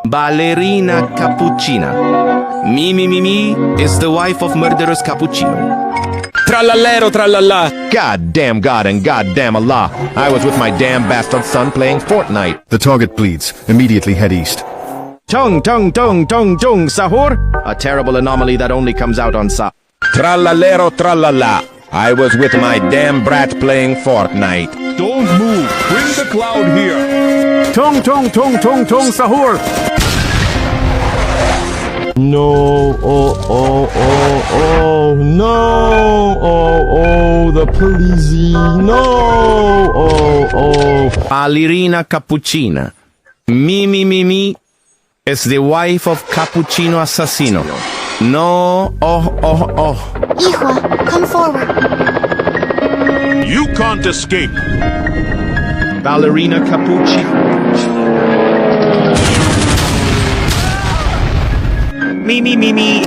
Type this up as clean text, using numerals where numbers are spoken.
Ballerina Cappuccina. Mimi is the wife of murderous Cappuccino. Trallallero trallalla. God damn God and God damn Allah. I was with my damn bastard son playing Fortnite. The target bleeds. Immediately head east. Tung, sahur? A terrible anomaly that only comes out on sahur. Trallallero trallalla. I was with my damn brat playing Fortnite. Don't move. Bring the cloud here. Tung, sahur. No, no, the police, no, Ballerina Cappuccina. Mimi is the wife of Cappuccino Assassino. No, Hijo, come forward. You can't escape. Ballerina Cappuccino. Mimi.